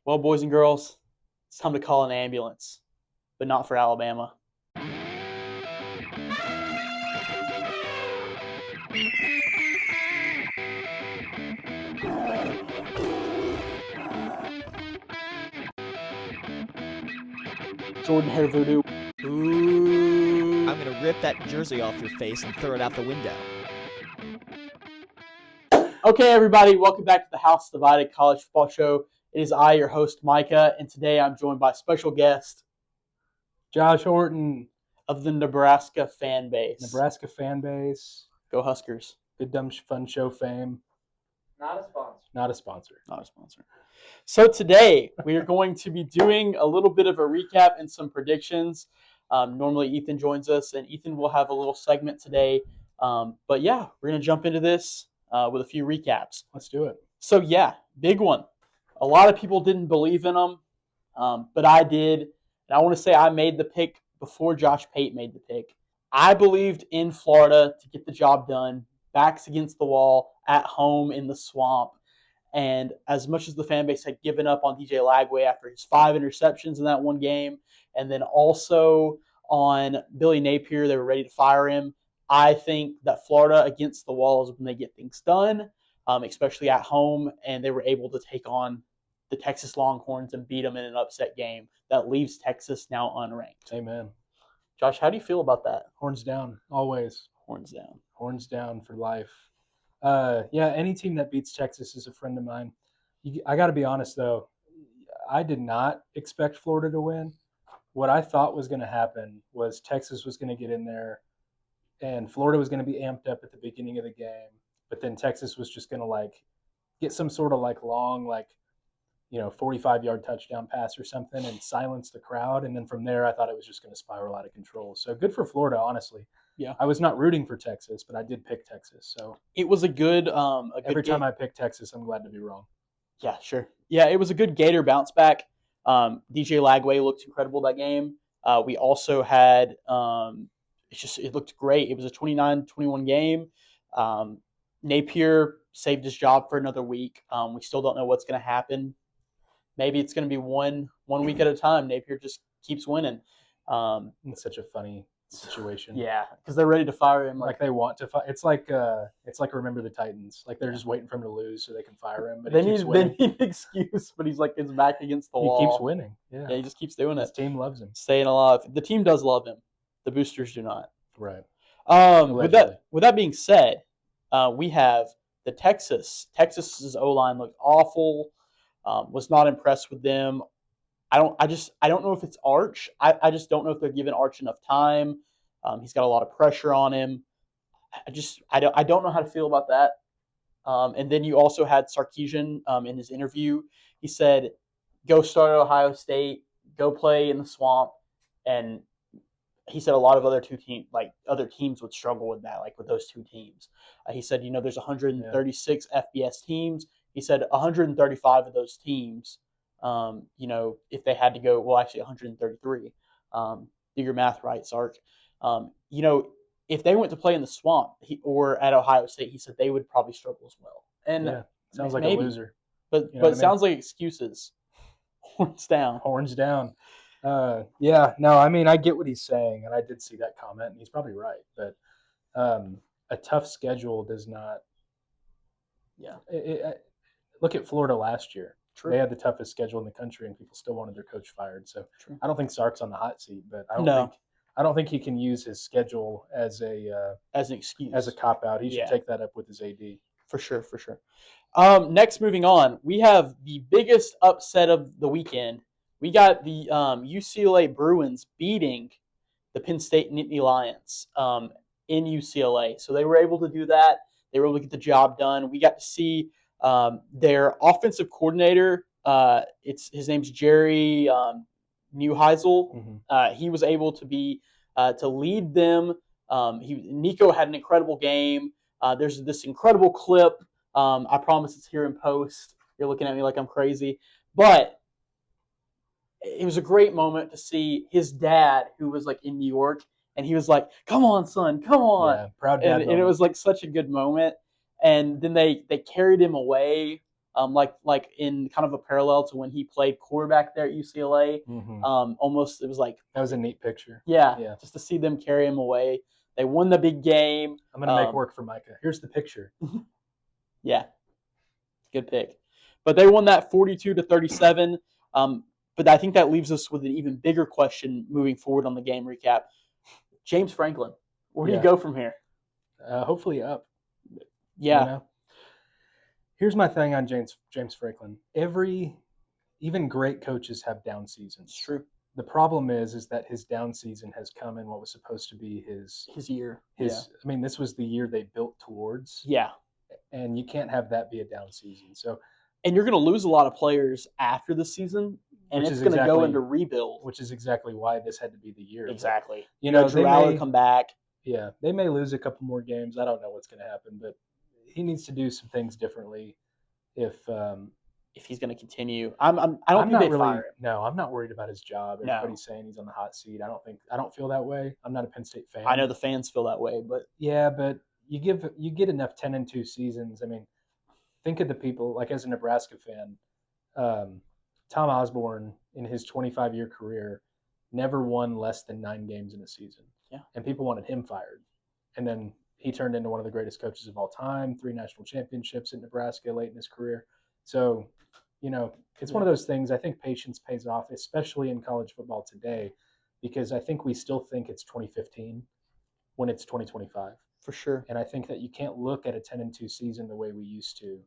Well, boys and girls, it's time to call an ambulance, but not for Alabama. Jordan Hair Voodoo. Ooh. I'm going to rip that jersey off your face and throw it out the window. Okay, everybody, welcome back to the House Divided College Football Show. It is I, your host, Micah, and today I'm joined by a special guest, Josh Horton, of the Nebraska fan base. Nebraska fan base. Go Huskers. Good Dumb Fun Show fame. Not a sponsor. Not a sponsor. Not a sponsor. So today we are going to be doing a little bit of a recap and some predictions. Normally Ethan joins us, and Ethan will have a little segment today. But yeah, we're going to jump into this with a few recaps. Let's do it. So yeah, big one. A lot of people didn't believe in them, but I did. And I want to say I made the pick before Josh Pate made the pick. I believed in Florida to get the job done, backs against the wall, at home in the swamp. And as much as the fan base had given up on DJ Lagway after his 5 interceptions in that one game, and then also on Billy Napier, they were ready to fire him. I think that Florida against the wall is when they get things done, especially at home, and they were able to take on the Texas Longhorns and beat them in an upset game that leaves Texas now unranked. Amen. Josh, how do you feel about that? Horns down, always. Horns down. Horns down for life. Any team that beats Texas is a friend of mine. I got to be honest, though. I did not expect Florida to win. What I thought was going to happen was Texas was going to get in there, and Florida was going to be amped up at the beginning of the game. But then Texas was just going to, get some sort of, long, 45-yard touchdown pass or something and silence the crowd. And then from there, I thought it was just going to spiral out of control. So good for Florida, honestly. Yeah. I was not rooting for Texas, but I did pick Texas. So it was a good every time I pick Texas, I'm glad to be wrong. Yeah, sure. Yeah, it was a good Gator bounce back. DJ Lagway looked incredible that game. We also had it looked great. It was a 29-21 game. Napier saved his job for another week. We still don't know what's going to happen. Maybe it's going to be one week at a time. Napier just keeps winning. It's such a funny situation. Yeah, because they're ready to fire him. Like they want to fire. It's like Remember the Titans. Like they're just waiting for him to lose so they can fire him. But they need an excuse, but he's like his back against the wall. He keeps winning. Yeah, he just keeps doing it. His team loves him. Staying alive. The team does love him. The boosters do not. Right. With that being said, we have the Texas's O-line looked awful. Was not impressed with them. I don't know if it's Arch. I just don't know if they're giving Arch enough time. He's got a lot of pressure on him. I don't know how to feel about that. And then you also had Sarkisian in his interview. He said, "Go start at Ohio State. Go play in the swamp." And he said a lot of other teams would struggle with that, like with those two teams. He said, there's 136 FBS teams. He said 135 of those teams, if they had to go, well, actually 133. Do your math right, Sark. If they went to play in the swamp or at Ohio State, he said they would probably struggle as well. And sounds like a loser. But it sounds like excuses. Horns down. Horns down. I get what he's saying, and I did see that comment, and he's probably right. But a tough schedule does not. Yeah. Look at Florida last year. True. They had the toughest schedule in the country, and people still wanted their coach fired. So True. I don't think Sark's on the hot seat, but I don't think he can use his schedule as an excuse, as a cop out. He should take that up with his AD. For sure. Next, moving on, we have the biggest upset of the weekend. We got the UCLA Bruins beating the Penn State Nittany Lions in UCLA. So they were able to do that. They were able to get the job done. We got to see their offensive coordinator. His name's Jerry Neuheisel. Mm-hmm. He was able to lead them. Nico had an incredible game. There's this incredible clip. I promise it's here in post. You're looking at me like I'm crazy, but it was a great moment to see his dad, who was in New York, and he was like, "Come on, son, come on!" Yeah, proud dad. And it was such a good moment. And then they carried him away like in kind of a parallel to when he played quarterback there at UCLA. Mm-hmm. Almost it was like That was a neat picture. yeah, just to see them carry him away. They won the big game. I'm gonna make work for Micah. Here's the picture. Yeah, good pick. But they won that 42-37. But I think that leaves us with an even bigger question moving forward on the game recap. James Franklin, where do you go from here? Hopefully up. Yeah. You know? Here's my thing on James Franklin. Even great coaches have down seasons. It's true. The problem is that his down season has come in what was supposed to be his year. I mean, this was the year they built towards. Yeah. And you can't have that be a down season. So, and you're going to lose a lot of players after the season, and it's going to go into rebuild. Which is exactly why this had to be the year. Exactly. But, Drew Aller come back. Yeah, they may lose a couple more games. I don't know what's going to happen, but he needs to do some things differently if he's going to continue. I don't think they fire him. No, I'm not worried about his job. Everybody's saying he's on the hot seat. I don't feel that way. I'm not a Penn State fan. I know the fans feel that way, but but you get enough 10-2 seasons. I mean, think of the people, like as a Nebraska fan, Tom Osborne in his 25-year career never won less than 9 games in a season. Yeah. And people wanted him fired. And then he turned into one of the greatest coaches of all time, 3 national championships at Nebraska late in his career. So, it's one of those things. I think patience pays off, especially in college football today, because I think we still think it's 2015 when it's 2025. For sure. And I think that you can't look at a 10-2 season the way we used to.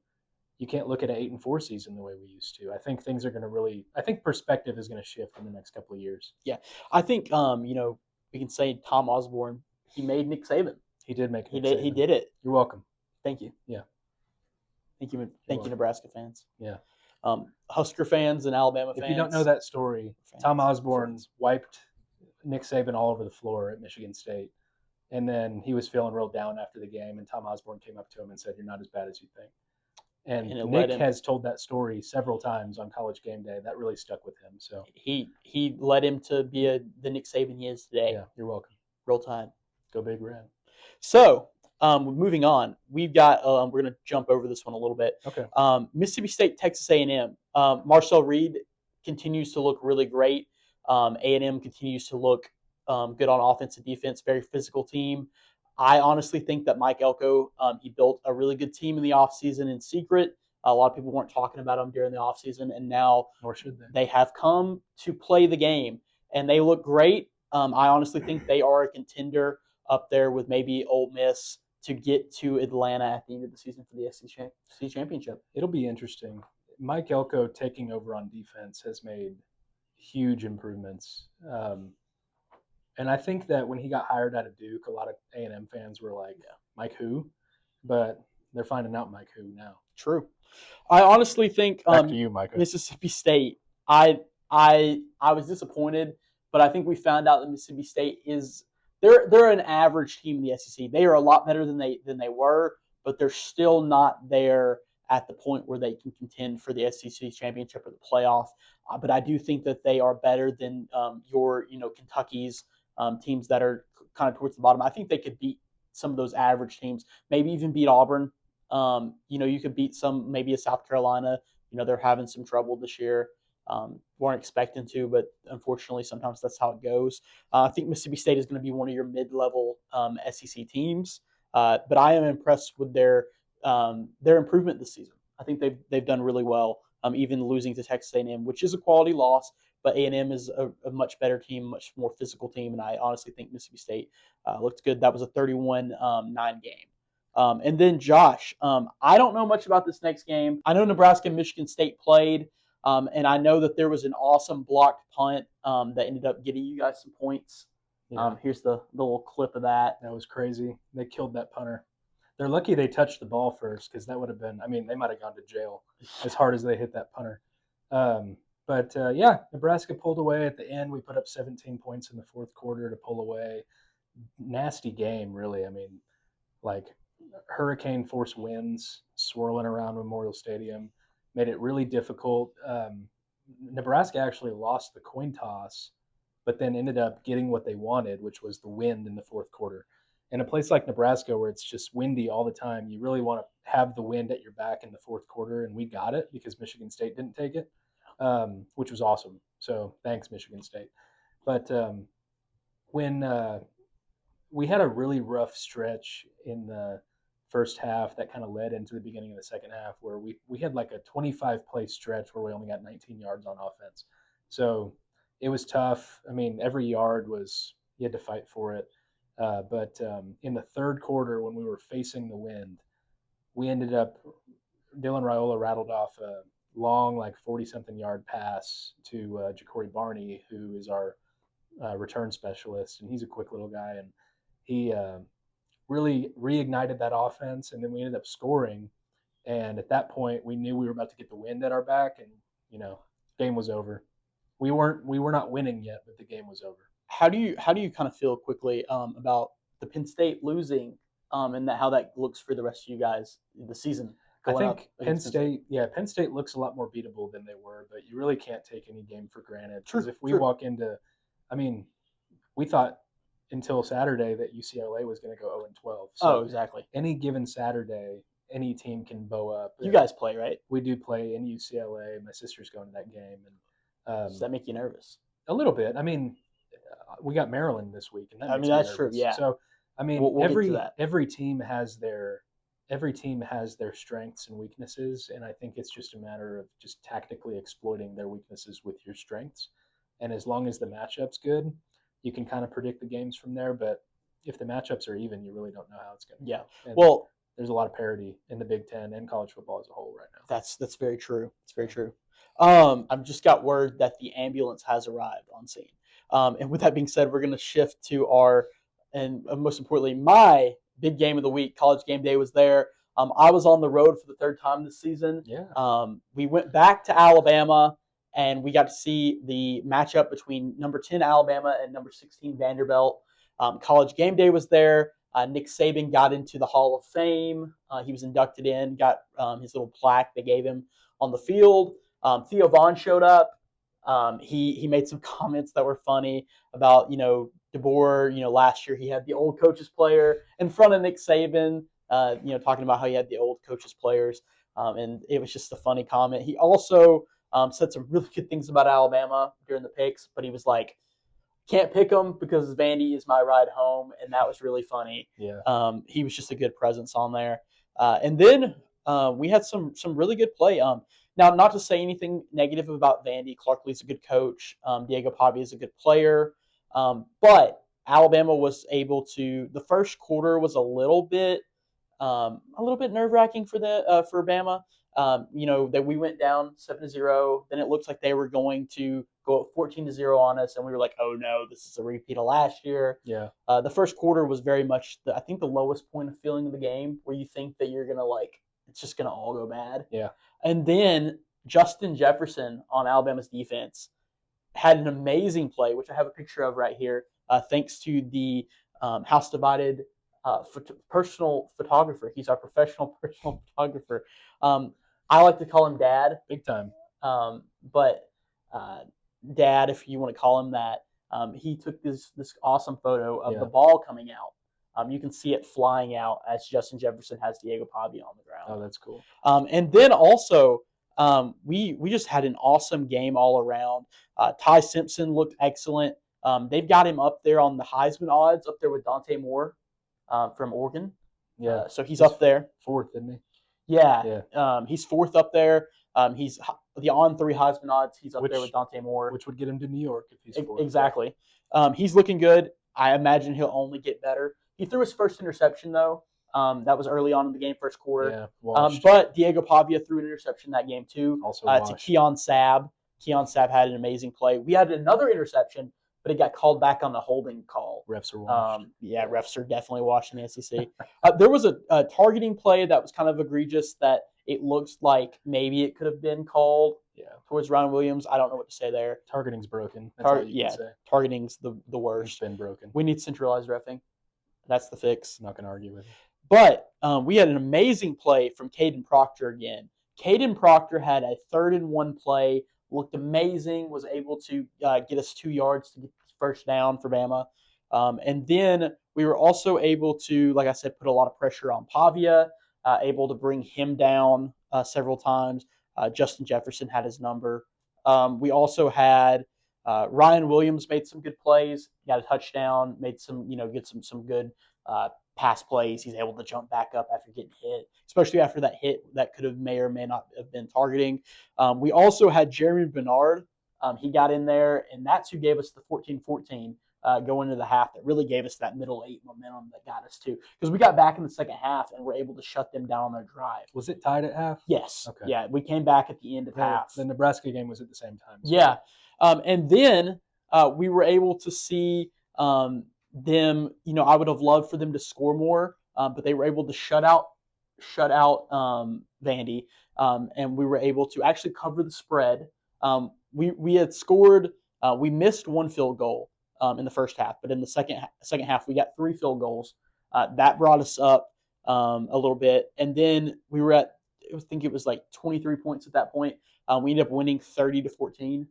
You can't look at an 8-4 season the way we used to. I think things are going to I think perspective is going to shift in the next couple of years. Yeah. I think, we can say Tom Osborne, he made Nick Saban. He did make He did it. You're welcome. Thank you. Yeah. Thank you, Nebraska fans. Yeah. Husker fans and Alabama fans. If you don't know that story, Tom Osborne wiped Nick Saban all over the floor at Michigan State. And then he was feeling real down after the game, and Tom Osborne came up to him and said, "You're not as bad as you think." And Nick has told that story several times on College Game Day. That really stuck with him. So he led him to be the Nick Saban he is today. Yeah, you're welcome. Roll Tide. Go Big Red. So, moving on, we've got we're going to jump over this one a little bit. Okay. Mississippi State, Texas A&M. Marcel Reed continues to look really great. A&M continues to look good on offense and defense. Very physical team. I honestly think that Mike Elko, he built a really good team in the offseason in secret. A lot of people weren't talking about him during the offseason, and now nor should they. They have come to play the game, and they look great. I honestly think they are a contender up there with maybe Ole Miss to get to Atlanta at the end of the season for the SEC championship. It'll be interesting. Mike Elko taking over on defense has made huge improvements. And I think that when he got hired out of Duke, a lot of A&M fans were like, Mike who? But they're finding out Mike who now. True. I honestly think Back to you, Micah. Mississippi State, I was disappointed, but I think we found out that Mississippi State is they're an average team in the SEC. They are a lot better than they were, but they're still not there at the point where they can contend for the SEC championship or the playoff. But I do think that they are better than your Kentucky's teams that are kind of towards the bottom. I think they could beat some of those average teams, maybe even beat Auburn. You could beat maybe a South Carolina. They're having some trouble this year. Weren't expecting to, but unfortunately, sometimes that's how it goes. I think Mississippi State is going to be one of your mid-level SEC teams, but I am impressed with their improvement this season. I think they've done really well, even losing to Texas A&M, which is a quality loss. But A&M is a much better team, much more physical team, and I honestly think Mississippi State looked good. That was a 31-9 game. And then Josh, I don't know much about this next game. I know Nebraska and Michigan State played, and I know that there was an awesome blocked punt that ended up getting you guys some points. Yeah. Here's the little clip of that. That was crazy. They killed that punter. They're lucky they touched the ball first, because that would have been, they might have gone to jail as hard as they hit that punter. But Nebraska pulled away at the end. We put up 17 points in the fourth quarter to pull away. Nasty game, really. Hurricane force winds swirling around Memorial Stadium made it really difficult. Nebraska actually lost the coin toss, but then ended up getting what they wanted, which was the wind in the fourth quarter. In a place like Nebraska where it's just windy all the time, you really want to have the wind at your back in the fourth quarter, and we got it because Michigan State didn't take it, which was awesome. So thanks, Michigan State. But when we had a really rough stretch in the first half that kind of led into the beginning of the second half where we had like a 25-play stretch where we only got 19 yards on offense. So it was tough. I mean, every yard was – you had to fight for it. But in the third quarter when we were facing the wind, we ended up – Dylan Raiola rattled off a long, like 40-something yard pass to Ja'Cory Barney, who is our return specialist, and he's a quick little guy. And he really reignited that offense, and then we ended up scoring. And at that point, we knew we were about to get the wind at our back, and game was over. We were not winning yet, but the game was over. How do you kind of feel quickly about the Penn State losing, and how that looks for the rest of you guys the season? I think Penn State looks a lot more beatable than they were, but you really can't take any game for granted. Because if we walk into, I mean, we thought until Saturday that UCLA was going to go 0-12. So exactly. Any given Saturday, any team can bow up. You guys play, right? We do play in UCLA. My sister's going to that game. And does that make you nervous? A little bit. I mean, we got Maryland this week, and that that's true. Yeah. So I mean, we'll every team has their strengths and weaknesses, and I think it's just a matter of just tactically exploiting their weaknesses with your strengths. And as long as the matchup's good, you can kind of predict the games from there. But if the matchups are even, you really don't know how it's going to go. Yeah. Well, there's a lot of parity in the Big Ten and college football as a whole right now. That's very true. It's very true. I've just got word that the ambulance has arrived on scene. And with that being said, we're going to shift to and most importantly, my big game of the week. College Game Day was there. I was on the road for the third time this season. Yeah. We went back to Alabama, and we got to see the matchup between number 10 Alabama and number 16 Vanderbilt. College Game Day was there. Nick Saban got into the Hall of Fame. He was inducted in, got his little plaque they gave him on the field. Theo Vaughn showed up. He made some comments that were funny about, DeBoer, last year he had the old coaches player in front of Nick Saban, talking about how he had the old coaches players. And it was just a funny comment. He also said some really good things about Alabama during the picks, but he was like, can't pick them because Vandy is my ride home. And that was really funny. Yeah. He was just a good presence on there. And then we had some really good play. Now, not to say anything negative about Vandy. Clark Lee's a good coach. Diego Pavia is a good player. But Alabama was able to – the first quarter was a little bit nerve-wracking for Bama. That we went down 7-0. Then it looks like they were going to go up 14-0 on us, and we were like, oh, no, this is a repeat of last year. Yeah. The first quarter was very much, I think, the lowest point of feeling of the game where you think that you're going to, it's just going to all go bad. Yeah. And then Justin Jefferson on Alabama's defense had an amazing play, which I have a picture of right here, thanks to the House Divided personal photographer. He's our professional personal photographer. I like to call him Dad. Big time. But Dad, if you want to call him that, he took this awesome photo of the ball coming out. You can see it flying out as Justin Jefferson has Diego Pavia on the ground. Oh, that's cool. And then also, we just had an awesome game all around. Ty Simpson looked excellent. They've got him up there on the Heisman odds, up there with Dante Moore from Oregon. Yeah. So he's up there. Fourth, isn't he? Yeah. He's fourth up there. He's the on-3 Heisman odds. He's up there with Dante Moore. Which would get him to New York if he's fourth. Exactly. He's looking good. I imagine he'll only get better. He threw his first interception, though. That was early on in the game, first quarter. Yeah, but Diego Pavia threw an interception that game, too, to Keon Sabb. Keon Sabb had an amazing play. We had another interception, but it got called back on the holding call. Refs are washed. Refs are definitely washed in the SEC. There was a targeting play that was kind of egregious that it looks like maybe it could have been called towards Ron Williams. I don't know what to say there. Targeting's broken. That's all you can say. Targeting's the worst. It's been broken. We need centralized reffing. That's the fix. I'm not going to argue with you. But we had an amazing play from Caden Proctor again. Caden Proctor had a 3rd-and-1 play, looked amazing, was able to get us 2 yards to get the first down for Bama. And then we were also able to, like I said, put a lot of pressure on Pavia, able to bring him down several times. Justin Jefferson had his number. We also had Ryan Williams made some good plays, got a touchdown, made some, get some good pass plays. He's able to jump back up after getting hit, especially after that hit that could have may or may not have been targeting. We also had Jeremy Bernard. He got in there, and that's who gave us the 14-14 going into the half that really gave us that middle eight momentum that got us to. Because we got back in the second half and were able to shut them down on their drive. Was it tied at half? Yes. Okay. Yeah, we came back at the end of half. The Nebraska game was at the same time. So. Yeah. And then we were able to see them, I would have loved for them to score more, but they were able to shut out Vandy, and we were able to actually cover the spread. We had scored, we missed one field goal in the first half, but in the second half we got 3 field goals. That brought us up a little bit, and then we were at, I think it was like 23 points at that point. We ended up winning 30-14.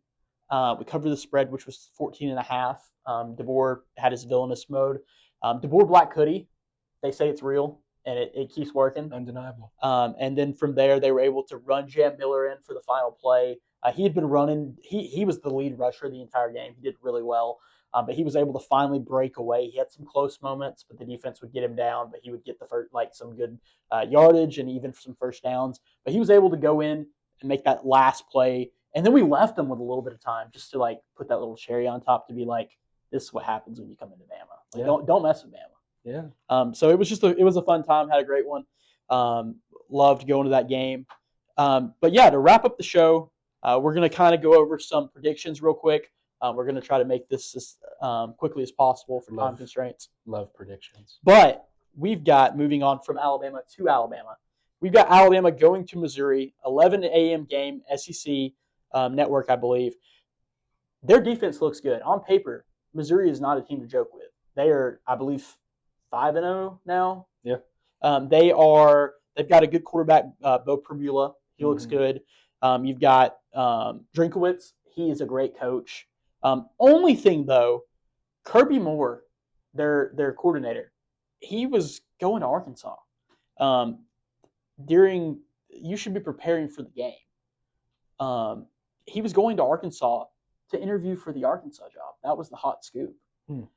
We covered the spread, which was 14.5. DeBoer had his villainous mode. DeBoer Black Hoodie, they say it's real, and it keeps working. Undeniable. And then from there, they were able to run Jam Miller in for the final play. He had been running. He was the lead rusher the entire game. He did really well. But he was able to finally break away. He had some close moments, but the defense would get him down. But he would get the first, some good yardage and even some first downs. But he was able to go in and make that last play. And then we left them with a little bit of time just to put that little cherry on top to be this is what happens when you come into Bama. Don't mess with Bama. Yeah. So it was it was a fun time. Had a great one. Loved going to that game. But yeah, to wrap up the show, we're going to kind of go over some predictions real quick. We're going to try to make this as quickly as possible for time constraints. Love predictions. But we've got, moving on from Alabama to Alabama, we've got Alabama going to Missouri, 11 a.m. game, SEC network, I believe. Their defense looks good. On paper, Missouri is not a team to joke with. They are, I believe, 5-0 now. Yeah. They've got a good quarterback, Bo Pribula. He looks good. You've got Drinkowitz. He is a great coach. Only thing, though, Kirby Moore, their coordinator, he was going to Arkansas. You should be preparing for the game. He was going to Arkansas to interview for the Arkansas job. That was the hot scoop. Who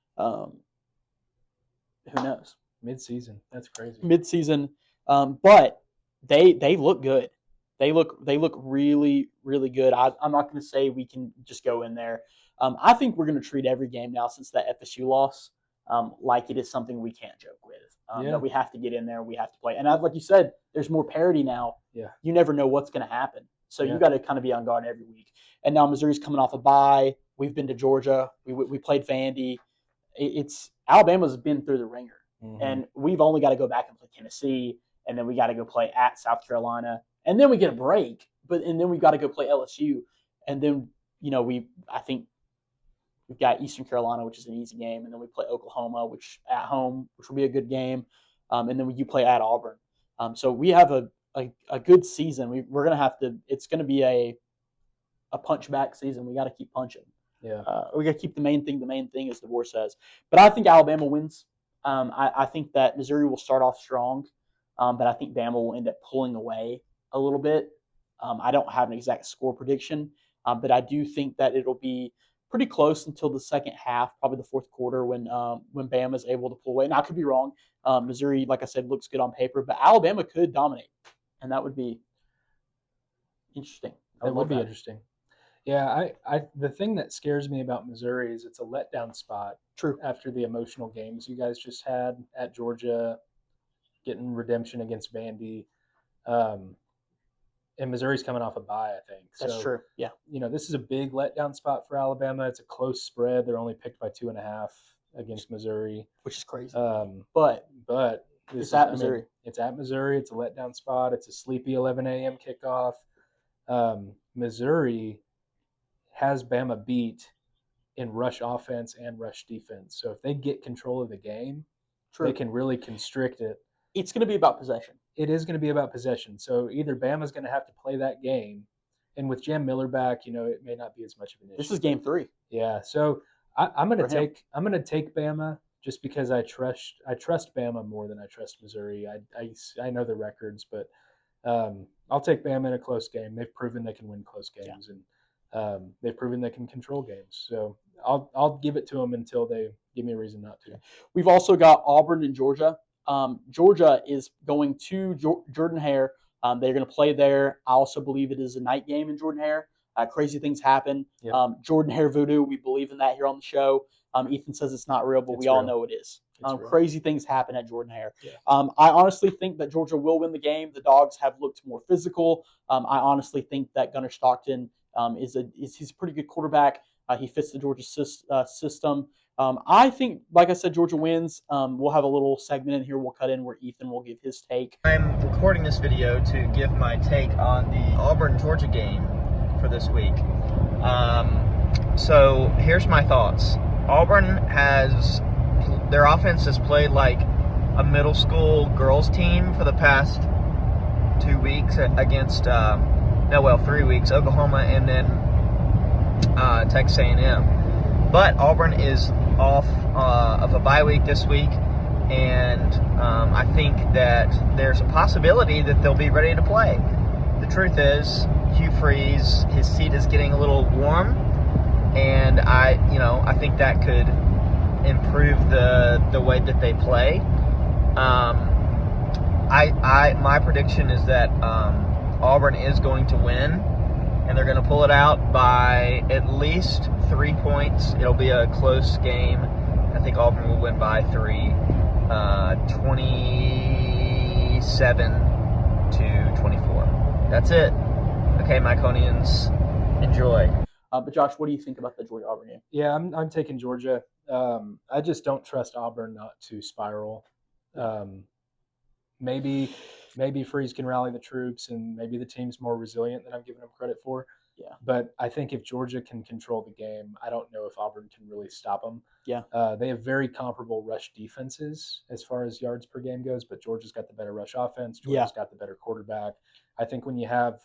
knows? Mid-season. That's crazy. Mid-season. But they look good. They look really, really good. I'm not going to say we can just go in there. I think we're going to treat every game now since that FSU loss like it is something we can't joke with. That we have to get in there. We have to play. And like you said, there's more parity now. Yeah. You never know what's going to happen. So you got to kind of be on guard every week. And now Missouri's coming off a bye. We've been to Georgia. We played Vandy. Alabama's been through the ringer. And we've only got to go back and play Tennessee. And then we got to go play at South Carolina. And then we get a break. And then we've got to go play LSU. And then, I think we've got Eastern Carolina, which is an easy game. And then we play Oklahoma, which at home, which will be a good game. And then you play at Auburn. So we have a good season. We're going to have to – it's going to be a punch-back season. We got to keep punching. Yeah. We got to keep the main thing, as DeBoer says. But I think Alabama wins. I think that Missouri will start off strong, but I think Bama will end up pulling away a little bit. I don't have an exact score prediction, but I do think that it'll be pretty close until the second half, probably the fourth quarter, when Bama is able to pull away. Now, I could be wrong. Missouri, like I said, looks good on paper, but Alabama could dominate, and that would be interesting. That would be interesting. Yeah, the thing that scares me about Missouri is it's a letdown spot. True. After the emotional games you guys just had at Georgia, getting redemption against Vandy, and Missouri's coming off a bye, I think. That's true. Yeah. This is a big letdown spot for Alabama. It's a close spread. They're only picked by 2.5 against Missouri, which is crazy. But it's at Missouri. It's at Missouri. It's a letdown spot. It's a sleepy 11 a.m. kickoff. Missouri has Bama beat in rush offense and rush defense. So if they get control of the game, they can really constrict it. It's going to be about possession. It is going to be about possession. So either Bama's going to have to play that game, and with Jam Miller back, it may not be as much of an issue. This is game 3. Yeah. So I'm gonna for him. take Bama just because I trust Bama more than I trust Missouri. I know the records, but I'll take Bama in a close game. They've proven they can win close games, and they've proven they can control games. So I'll give it to them until they give me a reason not to. We've also got Auburn and Georgia. Georgia is going to Jordan-Hare. They're going to play there. I also believe it is a night game in Jordan-Hare. Crazy things happen. Yep. Jordan-Hare voodoo, we believe in that here on the show. Ethan says it's not real, but It's we all real. know it is. It's real. Crazy things happen at Jordan-Hare. Yeah. I honestly think that Georgia will win the game. The Dogs have looked more physical. I honestly think that Gunnar Stockton he's a pretty good quarterback. He fits the Georgia system. I think, like I said, Georgia wins. We'll have a little segment in here we'll cut in where Ethan will give his take. I'm recording this video to give my take on the Auburn-Georgia game for this week. So here's my thoughts. Auburn their offense has played like a middle school girls team for the past 2 weeks against 3 weeks, Oklahoma and then Texas A&M. But Auburn is off of a bye week this week, and I think that there's a possibility that they'll be ready to play. The truth is, Hugh Freeze, his seat is getting a little warm, and I think that could improve the way that they play. My prediction is that Auburn is going to win, and they're going to pull it out by at least 3 points. It'll be a close game. I think Auburn will win by 3, 27-24. That's it. Okay, Myconians, enjoy. But Josh, what do you think about the Georgia-Auburn game? Yeah, I'm taking Georgia. I just don't trust Auburn not to spiral. Maybe Freeze can rally the troops, and maybe the team's more resilient than I'm giving them credit for. Yeah. But I think if Georgia can control the game, I don't know if Auburn can really stop them. Yeah. They have very comparable rush defenses as far as yards per game goes, but Georgia's got the better rush offense. Georgia's got the better quarterback. I think when you have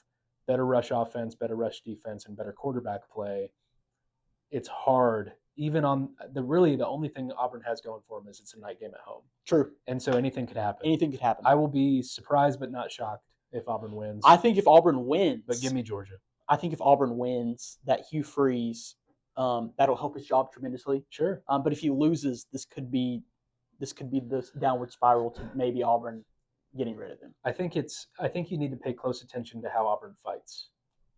better rush offense, better rush defense, and better quarterback play, it's hard. Even on the only thing Auburn has going for them is it's a night game at home. True. And so anything could happen. Anything could happen. I will be surprised but not shocked if Auburn wins. I think if Auburn wins, but give me Georgia. I think if Auburn wins, that Hugh Freeze, that'll help his job tremendously. Sure. But if he loses, this could be this downward spiral to maybe Auburn getting rid of him. I think you need to pay close attention to how Auburn fights.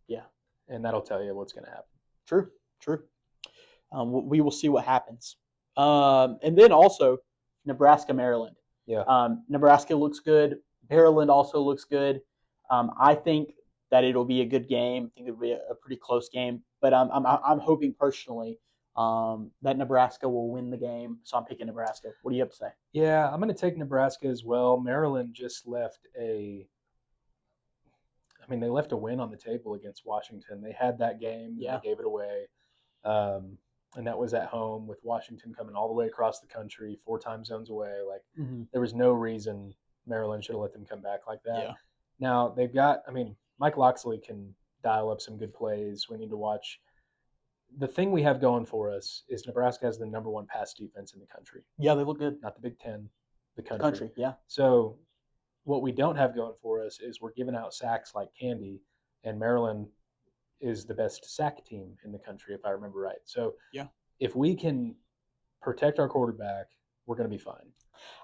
Yeah. And that'll tell you what's going to happen. True. We will see what happens. And then also Nebraska, Maryland. Yeah. Nebraska looks good. Maryland also looks good. I think that it'll be a good game. I think it'll be a pretty close game. But I'm hoping personally that Nebraska will win the game. So I'm picking Nebraska. What do you have to say? Yeah, I'm going to take Nebraska as well. Maryland just left they left a win on the table against Washington. They had that game. Yeah. They gave it away. And that was at home with Washington coming all the way across the country, 4 time zones away. There was no reason Maryland should have let them come back like that. Yeah. Now they've got, Mike Loxley can dial up some good plays. We need to watch. The thing we have going for us is Nebraska has the number 1 pass defense in the country. Yeah, they look good. Not the Big Ten, the country. Country, yeah. So what we don't have going for us is we're giving out sacks like candy, and Maryland is the best sack team in the country, if I remember right. So if we can protect our quarterback, we're going to be fine.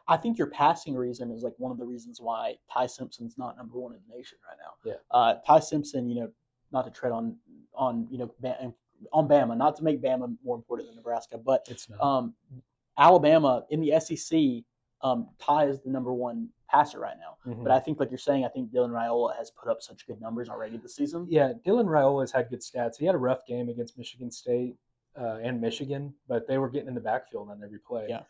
I think your passing reason is like one of the reasons why Ty Simpson's not number 1 in the nation right now. Yeah. Ty Simpson, not to tread on Bama, not to make Bama more important than Nebraska, but it's not. Alabama in the SEC, Ty is the number 1 passer right now. Mm-hmm. But I think, like you're saying, I think Dylan Raiola has put up such good numbers already this season. Yeah, Dylan Raiola has had good stats. He had a rough game against Michigan State and Michigan, but they were getting in the backfield on every play. Yeah.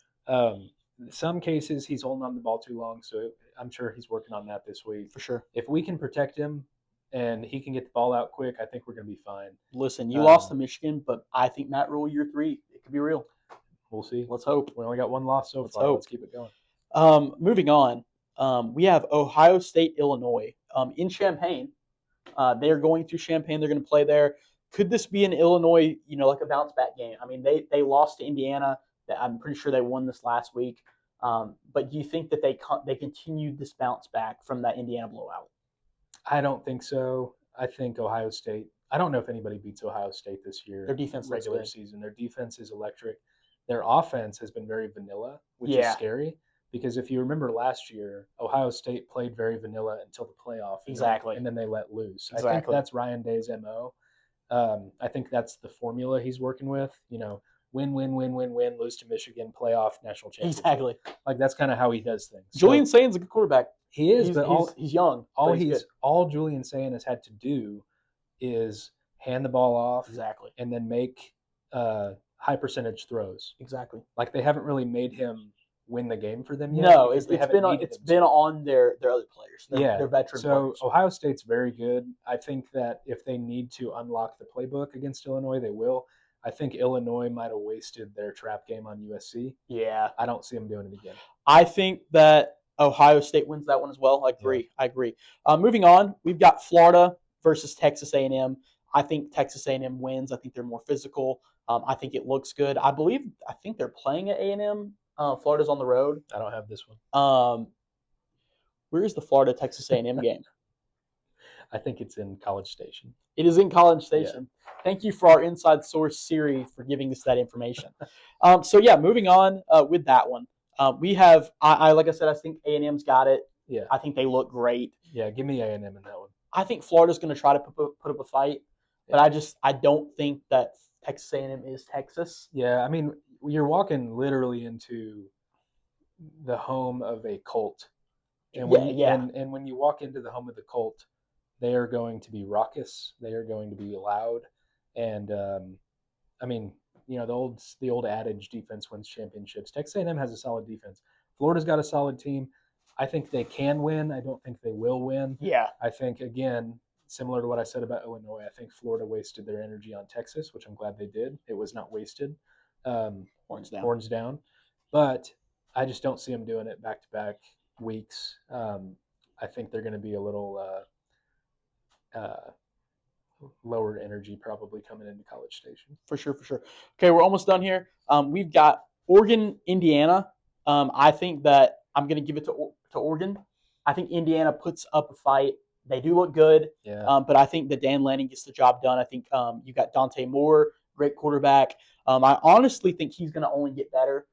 In some cases, he's holding on to the ball too long, so I'm sure he's working on that this week. For sure. If we can protect him and he can get the ball out quick, I think we're going to be fine. Listen, you lost to Michigan, but I think Matt Rule year 3, it could be real. We'll see. Let's hope. We only got 1 loss so far. Hope. Let's keep it going. Moving on, we have Ohio State, Illinois in Champaign. They are going to Champaign. They're going to play there. Could this be an Illinois, like a bounce back game? I mean, they lost to Indiana. I'm pretty sure they won this last week. But do you think that they continued this bounce back from that Indiana blowout? I don't think so. I think Ohio State. I don't know if anybody beats Ohio State this year. Their defense looks regular good. season. Their defense is electric. Their offense has been very vanilla, which is Yeah. scary. Because if you remember last year, Ohio State played very vanilla until the playoff. Exactly. And then they let loose. I Exactly. think that's Ryan Day's MO. I think that's the formula he's working with. Win, win, win, win, win, lose to Michigan, playoff, national championship. Exactly. Like that's kind of how he does things. Julian Saint's a good quarterback. He is, he's young. All Julian Saint has had to do is hand the ball off, exactly, and then make high percentage throws. Exactly. Like they haven't really made him win the game for them yet. No, it's been on their other players. Their veteran players. Ohio State's very good. I think that if they need to unlock the playbook against Illinois, they will. I think Illinois might have wasted their trap game on USC. Yeah. I don't see them doing it again. I think that Ohio State wins that one as well. I agree. Moving on, we've got Florida versus Texas A&M. I think Texas A&M wins. I think they're more physical. I think it looks good. I think they're playing at A&M. Florida's on the road. I don't have this one. Where is the Florida-Texas A&M game? I think it's in College Station. It is in College Station. Yeah. Thank you for our inside source, Siri, for giving us that information. Moving on with that one. We have, like I said, I think A&M's got it. Yeah. I think they look great. Yeah, give me A&M in that one. I think Florida's going to try to put up a fight, but I don't think that Texas A&M is Texas. Yeah, I mean, you're walking literally into the home of a cult. And when you walk into the home of the cult, they are going to be raucous. They are going to be loud. And, the old adage, defense wins championships. Texas A&M has a solid defense. Florida's got a solid team. I think they can win. I don't think they will win. Yeah. I think, again, similar to what I said about Illinois, I think Florida wasted their energy on Texas, which I'm glad they did. It was not wasted. Horns down. But I just don't see them doing it back-to-back weeks. I think they're going to be a little lower energy probably coming into College Station. For sure. Okay, we're almost done here. We've got Oregon, Indiana. I think that I'm going to give it to Oregon. I think Indiana puts up a fight. They do look good, but I think that Dan Lanning gets the job done. I think you got Dante Moore, great quarterback. I honestly think he's going to only get better.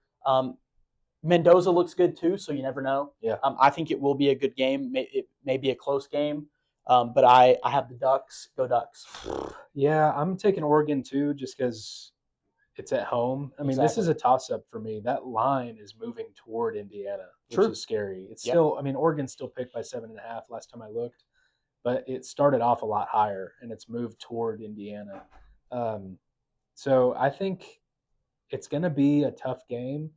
Mendoza looks good too, so you never know. Yeah. I think it will be a good game. It may be a close game, but I have the Ducks. Go Ducks. Yeah, I'm taking Oregon too, just because it's at home. I mean, This is a toss-up for me. That line is moving toward Indiana, which is scary. It's still, Oregon's still picked by 7.5 last time I looked, but it started off a lot higher, and it's moved toward Indiana. So I think it's going to be a tough game.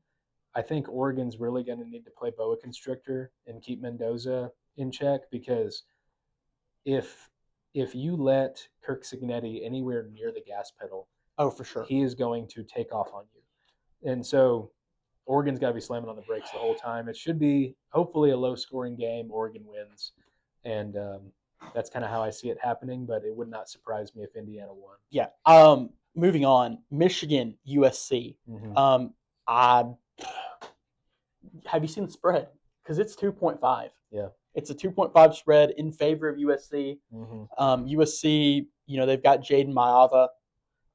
I think Oregon's really going to need to play boa constrictor and keep Mendoza in check, because if you let Kirk Cignetti anywhere near the gas pedal, for sure, he is going to take off on you. And so Oregon's got to be slamming on the brakes the whole time. It should be hopefully a low-scoring game. Oregon wins, and that's kind of how I see it happening. But it would not surprise me if Indiana won. Yeah. Moving on, Michigan, USC. Mm-hmm. Have you seen the spread? Because it's 2.5. Yeah. It's a 2.5 spread in favor of USC. Mm-hmm. USC, they've got Jaden Maava.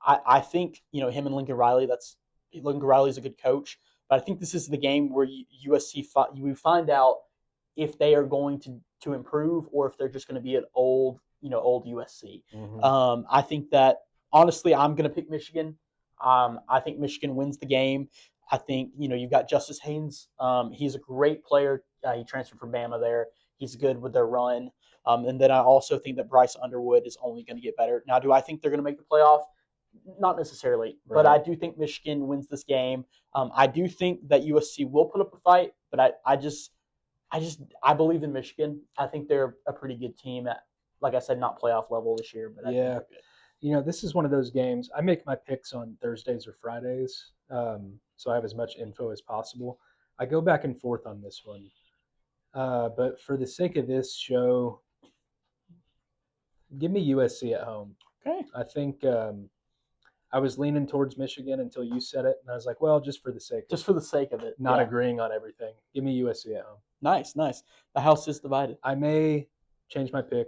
I think, him and Lincoln Riley's a good coach. But I think this is the game where USC we find out if they are going to improve or if they're just going to be an old USC. Mm-hmm. I think that, honestly, I'm going to pick Michigan. I think Michigan wins the game. I think, you've got Justice Haynes. He's a great player. He transferred from Bama there. He's good with their run. And then I also think that Bryce Underwood is only going to get better. Now, do I think they're going to make the playoff? Not necessarily. Right. But I do think Michigan wins this game. I do think that USC will put up a fight, but I believe in Michigan. I think they're a pretty good team at, like I said, not playoff level this year, but I think they're good. This is one of those games. I make my picks on Thursdays or Fridays, so I have as much info as possible. I go back and forth on this one. But for the sake of this show, give me USC at home. Okay. I think I was leaning towards Michigan until you said it, and I was like, well, just for the sake of it. not yeah. agreeing on everything, give me USC at home. Nice. The house is divided. I may change my pick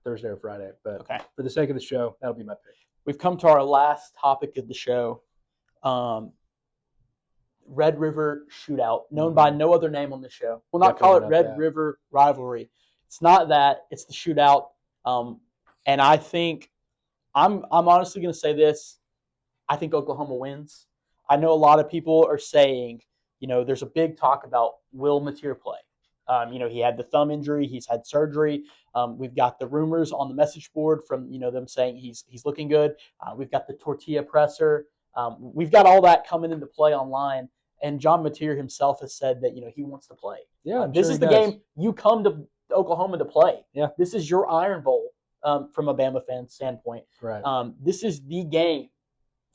Thursday or Friday, but Okay. for the sake of the show, that'll be my pick. We've come to our last topic of the show. Red River Shootout, known by no other name on the show. We'll not call it Red River Rivalry. It's not that. It's the shootout. And I think I'm honestly going to say this. I think Oklahoma wins. I know a lot of people are saying, there's a big talk about will Mateer play. He had the thumb injury. He's had surgery. We've got the rumors on the message board from, them saying he's looking good. We've got the tortilla presser. We've got all that coming into play online. And John Mateer himself has said that, he wants to play. Yeah, this is the game you come to Oklahoma to play. Yeah. This is your Iron Bowl from a Bama fan standpoint. Right. This is the game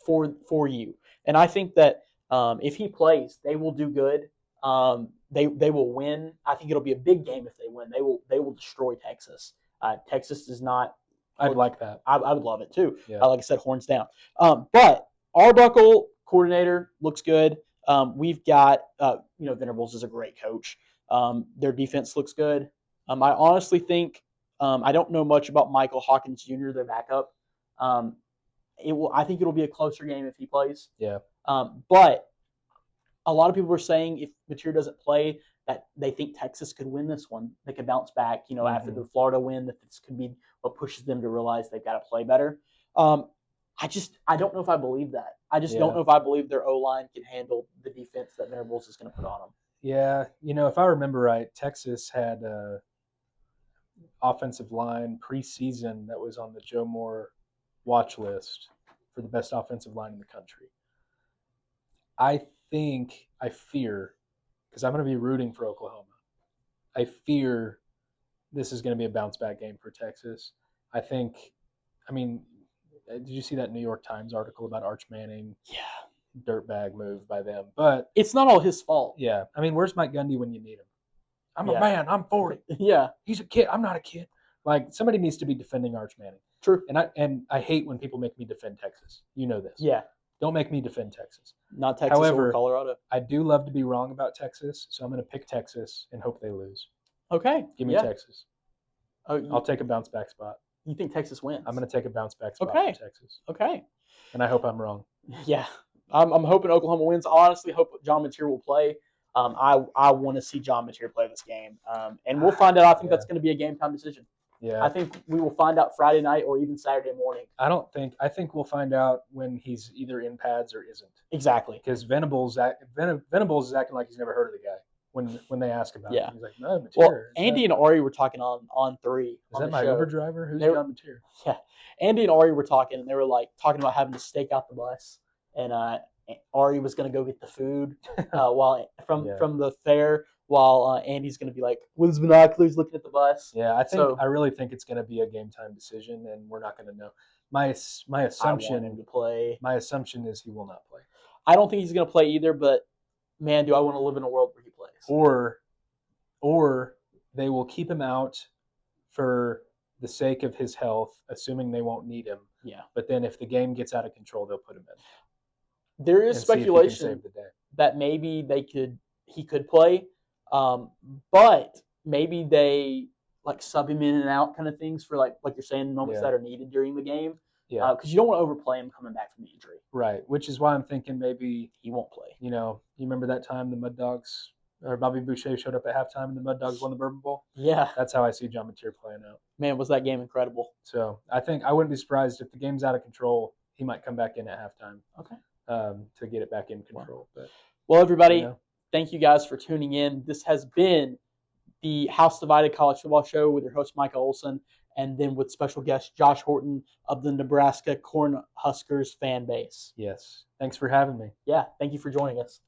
for you. And I think that if he plays, they will do good. They will win. I think it'll be a big game if they win. They will destroy Texas. Texas does not. I'd like that. I would love it too. Yeah. Like I said, horns down. But Arbuckle coordinator looks good. We've got Venables is a great coach. Their defense looks good. I honestly think I don't know much about Michael Hawkins Jr., their backup. I think it'll be a closer game if he plays. Yeah. But a lot of people are saying if Mateer doesn't play, that they think Texas could win this one. They could bounce back, after the Florida win, that this could be what pushes them to realize they've got to play better. I don't know if I believe that. I just don't know if I believe their O-line can handle the defense that Venables is going to put on them. Yeah. If I remember right, Texas had a offensive line preseason that was on the Joe Moore watch list for the best offensive line in the country. I fear, because I'm going to be rooting for Oklahoma, I fear this is going to be a bounce back game for Texas. Did you see that New York Times article about Arch Manning? Yeah. Dirtbag move by them. But it's not all his fault. Yeah. Where's Mike Gundy when you need him? I'm a man. I'm 40. Yeah. He's a kid. I'm not a kid. Like, somebody needs to be defending Arch Manning. True. And I hate when people make me defend Texas. You know this. Yeah. Don't make me defend Texas. Not Texas. However, or Colorado. I do love to be wrong about Texas, so I'm going to pick Texas and hope they lose. Okay. Give me Texas. I'll take a bounce back spot. You think Texas wins? I'm going to take a bounce back spot for Texas. Okay. And I hope I'm wrong. Yeah. I'm hoping Oklahoma wins. I honestly hope John Mateer will play. I want to see John Mateer play this game. And we'll find out. I think that's going to be a game time decision. Yeah. I think we will find out Friday night or even Saturday morning. I think we'll find out when he's either in pads or isn't. Exactly. Because Venables is acting like he's never heard of the guy when they ask about him. He's like, no, Mateer. Well, Andy and Ari were talking on 3. Is that my Uber driver? Who's John Mateer? Yeah. Andy and Ari were talking, and they were talking about having to stake out the bus. And Ari was going to go get the food from the fair, while Andy's going to be with his binoculars looking at the bus. Yeah, I really think it's going to be a game time decision, and we're not going to know. My assumption I want him to play. My assumption is he will not play. I don't think he's going to play either, but man, do I want to live in a world where he plays. Or they will keep him out for the sake of his health, assuming they won't need him. Yeah. But then if the game gets out of control, they'll put him in. There is speculation that maybe he could play, but maybe they sub him in and out kind of things for like you're saying, moments that are needed during the game. Yeah, because you don't want to overplay him coming back from the injury. Right, which is why I'm thinking maybe he won't play. You remember that time the Mud Dogs or Bobby Boucher showed up at halftime and the Mud Dogs won the Bourbon Bowl? Yeah, that's how I see John Mateer playing out. Man, was that game incredible? So I think I wouldn't be surprised if the game's out of control. He might come back in at halftime. Okay. To get it back in control. Well, everybody, thank you guys for tuning in. This has been the House Divided College Football Show with your host, Micah Olson, and then with special guest Josh Horton of the Nebraska Cornhuskers fan base. Yes. Thanks for having me. Yeah, thank you for joining us.